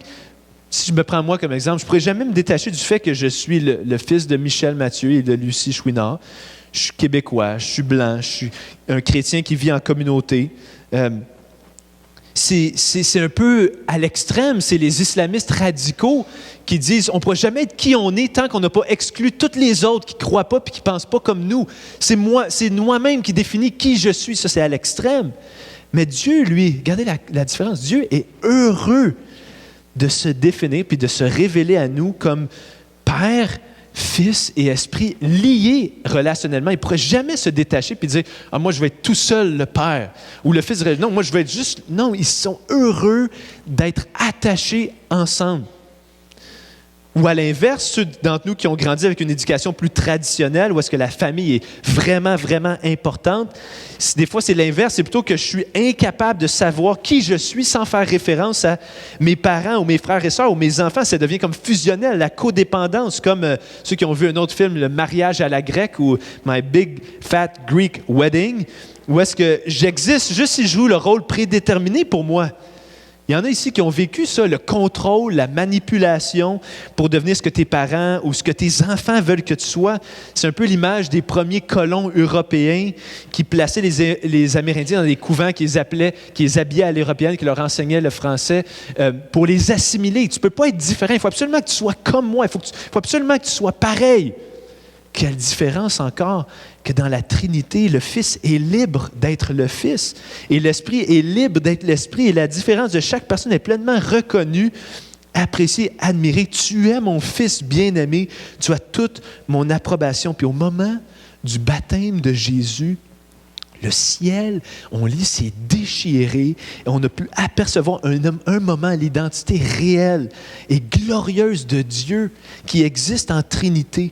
A: Si je me prends moi comme exemple, je ne pourrais jamais me détacher du fait que je suis le fils de Michel Mathieu et de Lucie Chouinard. Je suis québécois, je suis blanc, je suis un chrétien qui vit en communauté. C'est un peu à l'extrême, c'est les islamistes radicaux qui disent on ne pourra jamais être qui on est tant qu'on n'a pas exclu tous les autres qui ne croient pas et qui ne pensent pas comme nous. C'est moi-même qui définis qui je suis. Ça, c'est à l'extrême. Mais Dieu, lui, regardez la différence. Dieu est heureux de se définir puis de se révéler à nous comme Père, Fils et Esprit liés relationnellement. Il ne pourrait jamais se détacher et dire « Ah, moi, je vais être tout seul le Père. » Ou le Fils dirait « Non, moi, je vais être juste... » Non, ils sont heureux d'être attachés ensemble. Ou à l'inverse, ceux d'entre nous qui ont grandi avec une éducation plus traditionnelle, où est-ce que la famille est vraiment, vraiment importante, des fois, c'est l'inverse. C'est plutôt que je suis incapable de savoir qui je suis sans faire référence à mes parents ou mes frères et sœurs ou mes enfants. Ça devient comme fusionnel, la codépendance, comme ceux qui ont vu un autre film, Le mariage à la grecque ou My Big Fat Greek Wedding, où est-ce que j'existe juste si je joue le rôle prédéterminé pour moi. Il y en a ici qui ont vécu ça, le contrôle, la manipulation pour devenir ce que tes parents ou ce que tes enfants veulent que tu sois. C'est un peu l'image des premiers colons européens qui plaçaient les Amérindiens dans des couvents qu'ils les habillaient à l'européenne, qui leur enseignaient le français pour les assimiler. Tu ne peux pas être différent. Il faut absolument que tu sois comme moi. Il faut absolument que tu sois pareil. Quelle différence encore que dans la Trinité, le Fils est libre d'être le Fils et l'Esprit est libre d'être l'Esprit et la différence de chaque personne est pleinement reconnue, appréciée, admirée. Tu es mon Fils bien-aimé, tu as toute mon approbation. Puis au moment du baptême de Jésus, le ciel, on lit, s'est déchiré et on a pu apercevoir un moment l'identité réelle et glorieuse de Dieu qui existe en Trinité.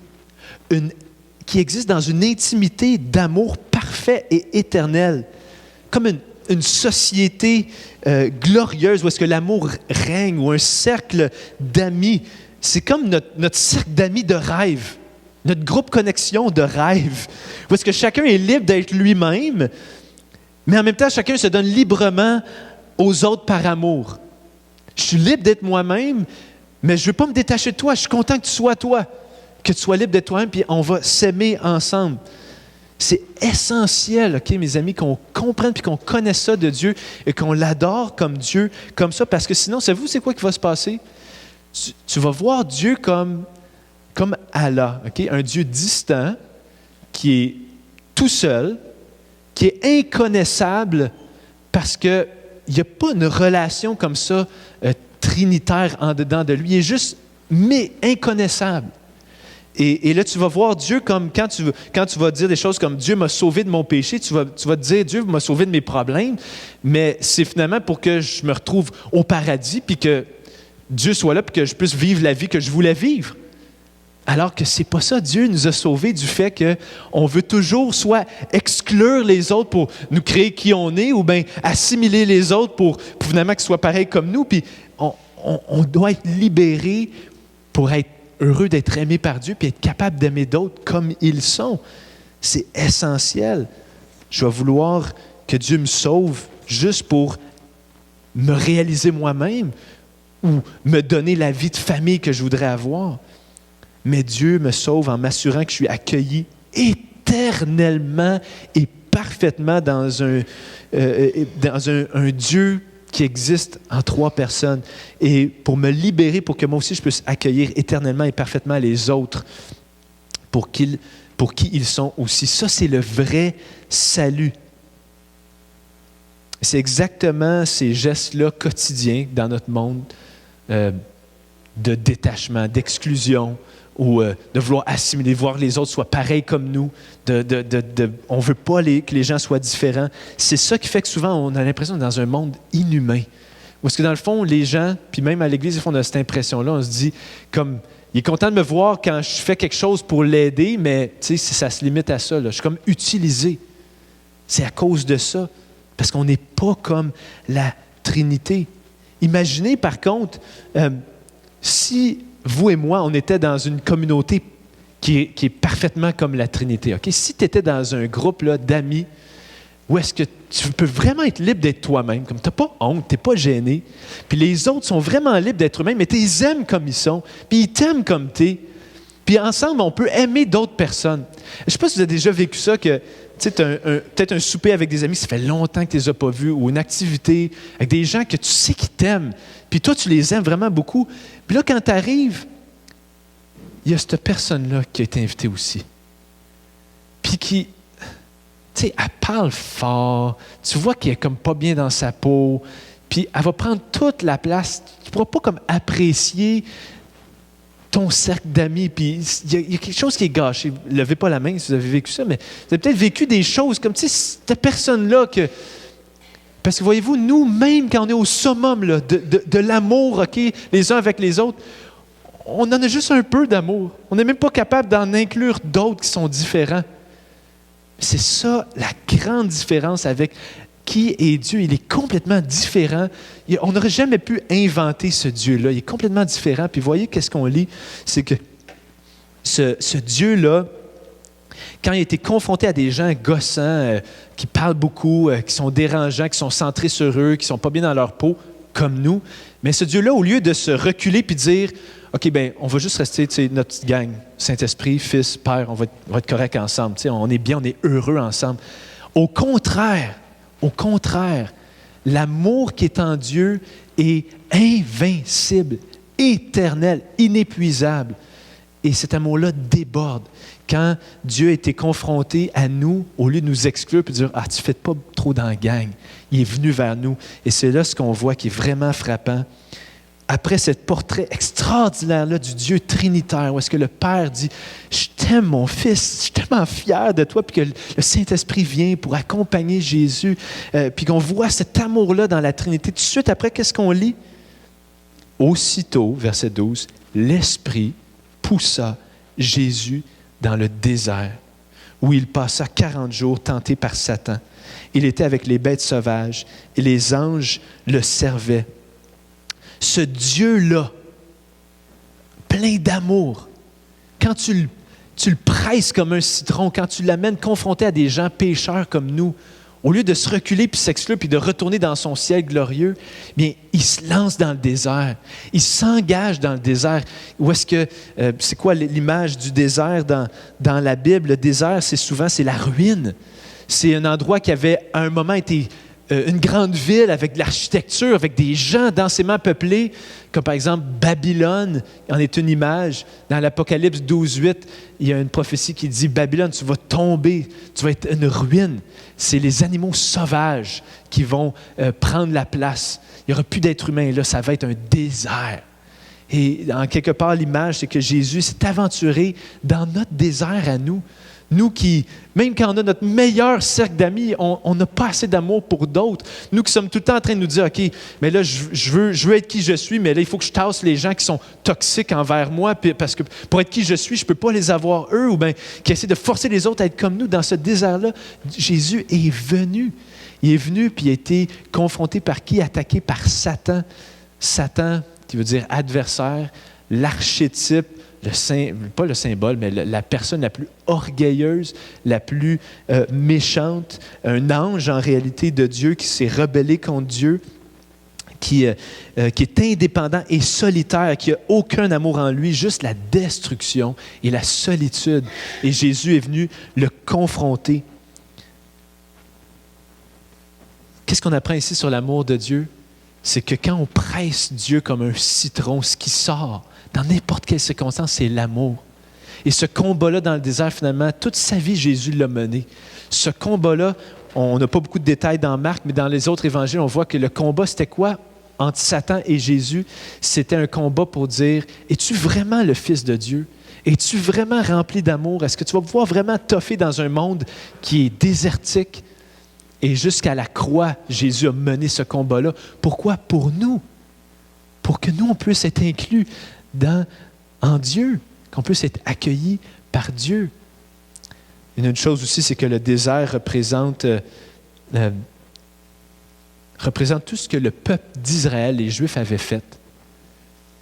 A: Qui existe dans une intimité d'amour parfait et éternel, comme une société glorieuse où est-ce que l'amour règne, ou un cercle d'amis. C'est comme notre cercle d'amis de rêve, notre groupe connexion de rêve, où est-ce que chacun est libre d'être lui-même, mais en même temps, chacun se donne librement aux autres par amour. Je suis libre d'être moi-même, mais je ne veux pas me détacher de toi. Je suis content que tu sois toi. Que tu sois libre d'être toi-même, puis on va s'aimer ensemble. C'est essentiel, OK, mes amis, qu'on comprenne puis qu'on connaisse ça de Dieu et qu'on l'adore comme Dieu, comme ça, parce que sinon, savez-vous, c'est quoi qui va se passer? Tu vas voir Dieu comme Allah, OK? Un Dieu distant, qui est tout seul, qui est inconnaissable, parce qu'il n'y a pas une relation comme ça, trinitaire en dedans de lui. Il est juste, mais inconnaissable. Et là, tu vas voir Dieu comme quand tu vas dire des choses comme « Dieu m'a sauvé de mon péché », tu vas te dire « Dieu m'a sauvé de mes problèmes », mais c'est finalement pour que je me retrouve au paradis, puis que Dieu soit là, puis que je puisse vivre la vie que je voulais vivre. Alors que c'est pas ça. Dieu nous a sauvés du fait qu'on veut toujours soit exclure les autres pour nous créer qui on est, ou bien assimiler les autres pour finalement qu'ils soient pareils comme nous, puis on doit être libérés pour être heureux d'être aimé par Dieu puis être capable d'aimer d'autres comme ils sont. C'est essentiel. Je vais vouloir que Dieu me sauve juste pour me réaliser moi-même ou me donner la vie de famille que je voudrais avoir. Mais Dieu me sauve en m'assurant que je suis accueilli éternellement et parfaitement dans un Dieu qui existe en 3 personnes, et pour me libérer, pour que moi aussi je puisse accueillir éternellement et parfaitement les autres pour qui ils sont aussi. Ça, c'est le vrai salut. C'est exactement ces gestes-là quotidiens dans notre monde de détachement, d'exclusion, ou de vouloir assimiler, voir que les autres soient pareils comme nous. On ne veut pas que les gens soient différents. C'est ça qui fait que souvent, on a l'impression d'être dans un monde inhumain. Parce que dans le fond, les gens, puis même à l'Église, on a cette impression-là, on se dit, comme, il est content de me voir quand je fais quelque chose pour l'aider, mais ça se limite à ça. Là. Je suis comme utilisé. C'est à cause de ça. Parce qu'on n'est pas comme la Trinité. Imaginez, par contre, si vous et moi, on était dans une communauté qui est parfaitement comme la Trinité. Okay? Si tu étais dans un groupe là, d'amis où est-ce que tu peux vraiment être libre d'être toi-même, comme tu n'as pas honte, tu n'es pas gêné, puis les autres sont vraiment libres d'être eux-mêmes, mais tu les aimes comme ils sont, puis ils t'aiment comme tu es, puis ensemble, on peut aimer d'autres personnes. Je ne sais pas si vous avez déjà vécu ça, que tu sais, peut-être un souper avec des amis, ça fait longtemps que tu ne les as pas vus, ou une activité avec des gens que tu sais qui t'aiment, puis toi, tu les aimes vraiment beaucoup. Puis là, quand tu arrives, il y a cette personne-là qui a été invitée aussi. Puis qui, tu sais, elle parle fort, tu vois qu'elle est comme pas bien dans sa peau, puis elle va prendre toute la place. Tu ne pourras pas comme apprécier ton cercle d'amis, puis il y a quelque chose qui est gâché. Levez pas la main si vous avez vécu ça, mais vous avez peut-être vécu des choses comme, tu sais, cette personne-là que... Parce que voyez-vous, nous, même quand on est au summum là, de l'amour, OK, les uns avec les autres, on en a juste un peu d'amour. On n'est même pas capable d'en inclure d'autres qui sont différents. C'est ça la grande différence avec qui est Dieu. Il est complètement différent. On n'aurait jamais pu inventer ce Dieu-là. Il est complètement différent. Puis voyez, qu'est-ce qu'on lit? C'est que ce Dieu-là, quand il a été confronté à des gens gossants, qui parlent beaucoup, qui sont dérangeants, qui sont centrés sur eux, qui ne sont pas bien dans leur peau, comme nous. Mais ce Dieu-là, au lieu de se reculer puis dire, OK, bien, on va juste rester, notre petite gang, Saint-Esprit, Fils, Père, on va être correct ensemble. On est bien, on est heureux ensemble. Au contraire, l'amour qui est en Dieu est invincible, éternel, inépuisable. Et cet amour-là déborde. Quand Dieu a été confronté à nous, au lieu de nous exclure et de dire « Ah, tu ne fais pas trop dans la gang », il est venu vers nous. Et c'est là ce qu'on voit qui est vraiment frappant. Après ce portrait extraordinaire-là du Dieu trinitaire, où est-ce que le Père dit « Je t'aime, mon Fils, je suis tellement fier de toi », puis que le Saint-Esprit vient pour accompagner Jésus, puis qu'on voit cet amour-là dans la Trinité. Tout de suite après, qu'est-ce qu'on lit? Aussitôt, verset 12, l'Esprit poussa Jésus dans le désert, où il passa 40 jours tenté par Satan. Il était avec les bêtes sauvages et les anges le servaient. Ce Dieu-là, plein d'amour, quand tu le presses comme un citron, quand tu l'amènes confronté à des gens pécheurs comme nous, au lieu de se reculer puis s'exclure puis de retourner dans son ciel glorieux, bien, il se lance dans le désert. Il s'engage dans le désert. Où est-ce que, c'est quoi l'image du désert dans la Bible? Le désert, c'est la ruine. C'est un endroit qui avait à un moment été une grande ville avec de l'architecture, avec des gens densément peuplés, comme par exemple Babylone en est une image. Dans l'Apocalypse 12:8, il y a une prophétie qui dit « Babylone, tu vas tomber, tu vas être une ruine. » C'est les animaux sauvages qui vont prendre la place. Il n'y aura plus d'êtres humains là, ça va être un désert. Et en quelque part, l'image, c'est que Jésus s'est aventuré dans notre désert à nous. Nous qui, même quand on a notre meilleur cercle d'amis, on n'a pas assez d'amour pour d'autres. Nous qui sommes tout le temps en train de nous dire, OK, mais là, je veux être qui je suis, mais là, il faut que je tasse les gens qui sont toxiques envers moi, parce que pour être qui je suis, je ne peux pas les avoir eux, ou bien qui essaient de forcer les autres à être comme nous. Dans ce désert-là, Jésus est venu. Il est venu, puis il a été confronté par qui? Attaqué par Satan. Satan, qui veut dire adversaire, l'archétype, pas le symbole, mais la personne la plus orgueilleuse, la plus méchante, un ange en réalité de Dieu qui s'est rebellé contre Dieu, qui est indépendant et solitaire, qui n'a aucun amour en lui, juste la destruction et la solitude. Et Jésus est venu le confronter. Qu'est-ce qu'on apprend ici sur l'amour de Dieu? C'est que quand on presse Dieu comme un citron, ce qui sort, dans n'importe quelle circonstance, c'est l'amour. Et ce combat-là dans le désert, finalement, toute sa vie, Jésus l'a mené. Ce combat-là, on n'a pas beaucoup de détails dans Marc, mais dans les autres évangiles, on voit que le combat, c'était quoi? Entre Satan et Jésus, c'était un combat pour dire, es-tu vraiment le Fils de Dieu? Es-tu vraiment rempli d'amour? Est-ce que tu vas pouvoir vraiment toffer dans un monde qui est désertique? Et jusqu'à la croix, Jésus a mené ce combat-là. Pourquoi? Pour nous. Pour que nous, on puisse être inclus en Dieu, qu'on puisse être accueillis par Dieu. Une chose aussi, c'est que le désert représente tout ce que le peuple d'Israël, les Juifs, avaient fait.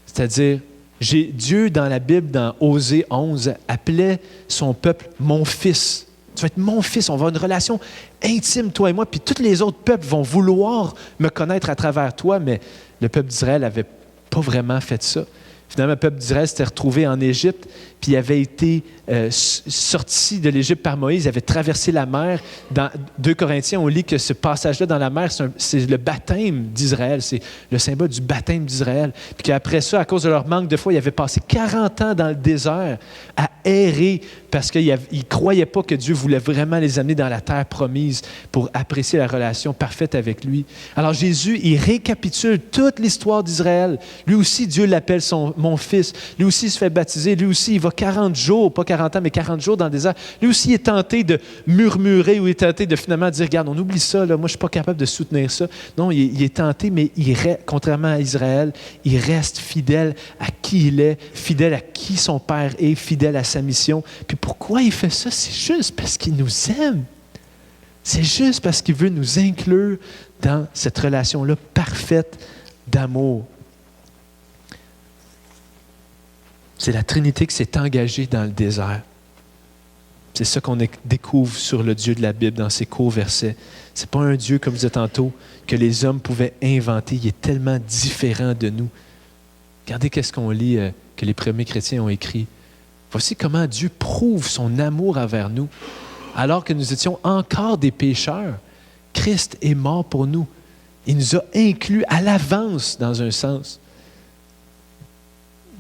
A: C'est-à-dire, Dieu, dans la Bible, dans Osée 11, appelait son peuple « mon fils ». Tu vas être mon fils, on va avoir une relation intime, toi et moi, puis tous les autres peuples vont vouloir me connaître à travers toi, mais le peuple d'Israël n'avait pas vraiment fait ça. Finalement, le peuple d'Israël s'était retrouvé en Égypte, puis il avait été sorti de l'Égypte par Moïse, il avait traversé la mer. Dans 2 Corinthiens, on lit que ce passage-là dans la mer, c'est le baptême d'Israël, c'est le symbole du baptême d'Israël. Puis qu'après ça, à cause de leur manque de foi, ils avaient passé 40 ans dans le désert à errer parce qu'ils ne croyaient pas que Dieu voulait vraiment les amener dans la terre promise pour apprécier la relation parfaite avec lui. Alors Jésus, il récapitule toute l'histoire d'Israël. Lui aussi, Dieu l'appelle mon fils. Lui aussi, il se fait baptiser. Lui aussi, il va 40 jours, pas 40 ans, mais 40 jours dans le désert. Lui aussi, il est tenté de murmurer ou il est tenté de finalement dire, regarde, on oublie ça, là, moi, je ne suis pas capable de soutenir ça. Non, il est tenté, mais contrairement à Israël, il reste fidèle à qui il est, fidèle à qui son Père est, fidèle à sa mission. Puis pourquoi il fait ça? C'est juste parce qu'il nous aime. C'est juste parce qu'il veut nous inclure dans cette relation-là parfaite d'amour. C'est la Trinité qui s'est engagée dans le désert. C'est ça qu'on découvre sur le Dieu de la Bible dans ces courts versets. Ce n'est pas un Dieu, comme je disais tantôt, que les hommes pouvaient inventer. Il est tellement différent de nous. Regardez qu'est-ce qu'on lit, que les premiers chrétiens ont écrit. Voici comment Dieu prouve son amour envers nous. Alors que nous étions encore des pécheurs, Christ est mort pour nous. Il nous a inclus à l'avance, dans un sens,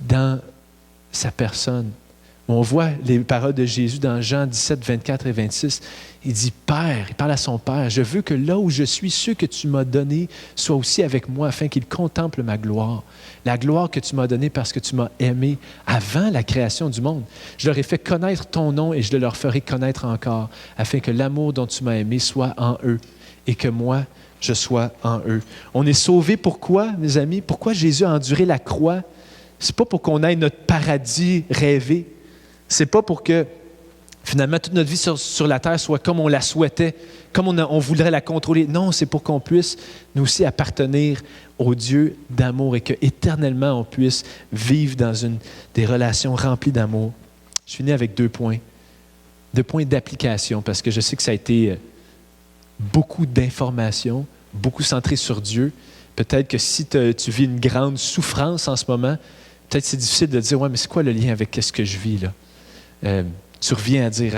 A: dans sa personne. On voit les paroles de Jésus dans Jean 17, 24 et 26. Il dit, « Père, il parle à son Père, je veux que là où je suis, ceux que tu m'as donnés soient aussi avec moi, afin qu'ils contemplent ma gloire. La gloire que tu m'as donnée parce que tu m'as aimé avant la création du monde. Je leur ai fait connaître ton nom et je le leur ferai connaître encore, afin que l'amour dont tu m'as aimé soit en eux et que moi, je sois en eux. » On est sauvés pourquoi, mes amis? Pourquoi Jésus a enduré la croix? Ce n'est pas pour qu'on ait notre paradis rêvé. Ce n'est pas pour que, finalement, toute notre vie sur la terre soit comme on la souhaitait, comme on voudrait la contrôler. Non, c'est pour qu'on puisse, nous aussi, appartenir au Dieu d'amour et qu'éternellement, on puisse vivre dans des relations remplies d'amour. Je finis avec 2 points. 2 points d'application, parce que je sais que ça a été beaucoup d'informations, beaucoup centré sur Dieu. Peut-être que si tu vis une grande souffrance en ce moment, peut-être c'est difficile de dire, « Ouais, mais c'est quoi le lien avec ce que je vis là? » Tu reviens à dire,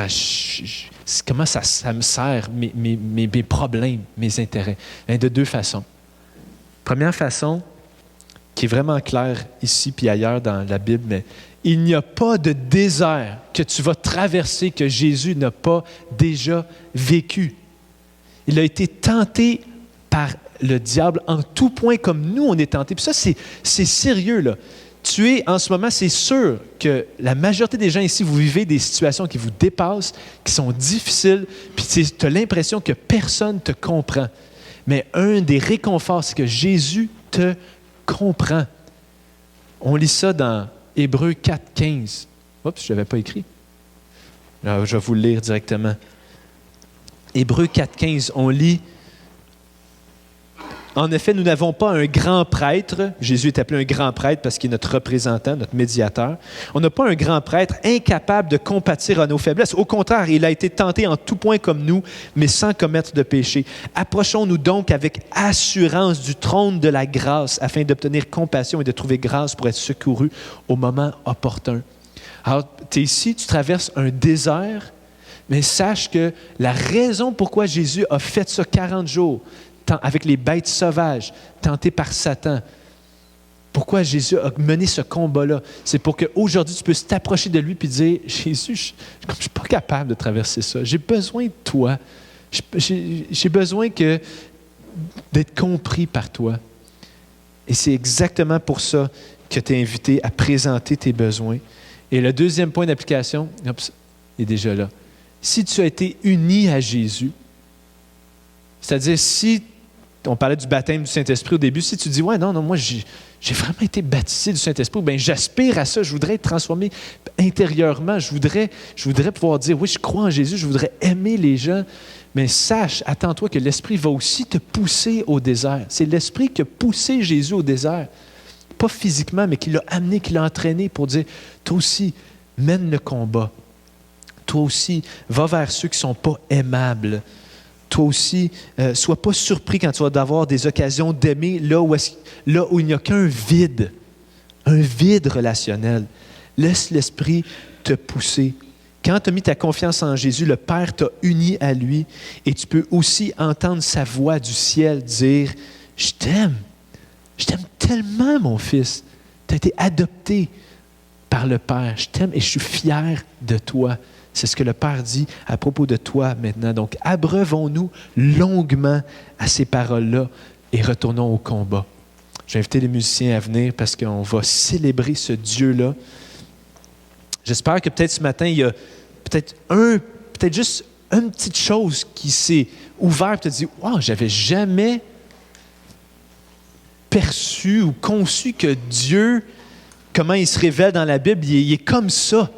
A: comment ça me sert, mes problèmes, mes intérêts. Et de 2 façons. Première façon, qui est vraiment claire ici puis ailleurs dans la Bible, mais il n'y a pas de désert que tu vas traverser que Jésus n'a pas déjà vécu. Il a été tenté par le diable en tout point comme nous, on est tentés. Puis ça, c'est sérieux, là. Tu es, en ce moment, c'est sûr que la majorité des gens ici, vous vivez des situations qui vous dépassent, qui sont difficiles, puis tu as l'impression que personne ne te comprend. Mais un des réconforts, c'est que Jésus te comprend. On lit ça dans Hébreux 4, 15. Oups, je ne l'avais pas écrit. Alors, je vais vous le lire directement. Hébreux 4, 15, on lit « En effet, nous n'avons pas un grand prêtre. » Jésus est appelé un grand prêtre parce qu'il est notre représentant, notre médiateur. On n'a pas un grand prêtre incapable de compatir à nos faiblesses. Au contraire, il a été tenté en tout point comme nous, mais sans commettre de péché. Approchons-nous donc avec assurance du trône de la grâce afin d'obtenir compassion et de trouver grâce pour être secouru au moment opportun. Alors, tu es ici, tu traverses un désert, mais sache que la raison pourquoi Jésus a fait ça 40 jours, avec les bêtes sauvages, tentées par Satan. Pourquoi Jésus a mené ce combat-là? C'est pour qu'aujourd'hui, tu puisses t'approcher de lui et dire, « Jésus, je ne suis pas capable de traverser ça. J'ai besoin de toi. J'ai besoin d'être compris par toi. » Et c'est exactement pour ça que tu es invité à présenter tes besoins. Et le deuxième point d'application, il est déjà là. Si tu as été uni à Jésus, c'est-à-dire si on parlait du baptême du Saint-Esprit au début, si tu dis, « Ouais, non, moi, j'ai vraiment été baptisé du Saint-Esprit, bien, j'aspire à ça, je voudrais être transformé intérieurement, je voudrais pouvoir dire, oui, je crois en Jésus, je voudrais aimer les gens, mais sache, attends-toi que l'Esprit va aussi te pousser au désert. C'est l'Esprit qui a poussé Jésus au désert, pas physiquement, mais qui l'a amené, qui l'a entraîné pour dire, toi aussi, mène le combat. Toi aussi, va vers ceux qui ne sont pas aimables. Toi aussi, sois pas surpris quand tu vas avoir des occasions d'aimer là où il n'y a qu'un vide relationnel. Laisse l'Esprit te pousser. Quand tu as mis ta confiance en Jésus, le Père t'a uni à lui et tu peux aussi entendre sa voix du ciel dire « Je t'aime tellement, mon fils. Tu as été adopté par le Père. Je t'aime et je suis fier de toi. » C'est ce que le Père dit à propos de toi maintenant. Donc, abreuvons-nous longuement à ces paroles-là et retournons au combat. J'ai invité les musiciens à venir parce qu'on va célébrer ce Dieu-là. J'espère que peut-être ce matin, il y a peut-être juste une petite chose qui s'est ouverte et te dit « Wow, j'avais jamais perçu ou conçu que Dieu, comment il se révèle dans la Bible, il est comme ça. »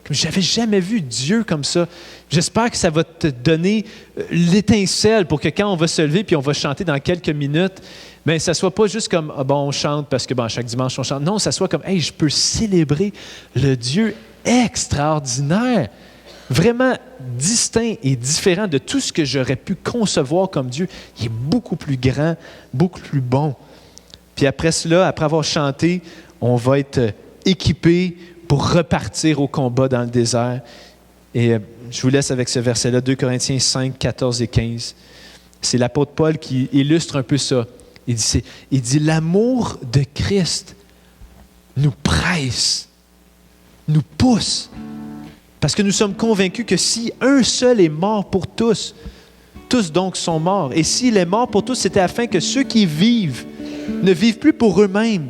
A: Je n'avais jamais vu Dieu comme ça. J'espère que ça va te donner l'étincelle pour que quand on va se lever puis on va chanter dans quelques minutes, bien, ça ne soit pas juste comme on chante parce que chaque dimanche on chante. Non, ça soit comme je peux célébrer le Dieu extraordinaire. vraiment distinct et différent de tout ce que j'aurais pu concevoir comme Dieu. Il est beaucoup plus grand, beaucoup plus bon. Puis après cela, après avoir chanté, on va être équipé pour repartir au combat dans le désert. Et je vous laisse avec ce verset-là, 2 Corinthiens 5, 14 et 15. C'est l'apôtre Paul qui illustre un peu ça. Il dit, l'amour de Christ nous presse, nous pousse. Parce que nous sommes convaincus que si un seul est mort pour tous, tous donc sont morts. Et s'il est mort pour tous, c'était afin que ceux qui vivent ne vivent plus pour eux-mêmes,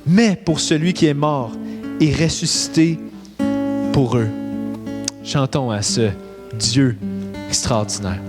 A: mais pour celui qui est mort et ressuscité pour eux. Chantons à ce Dieu extraordinaire.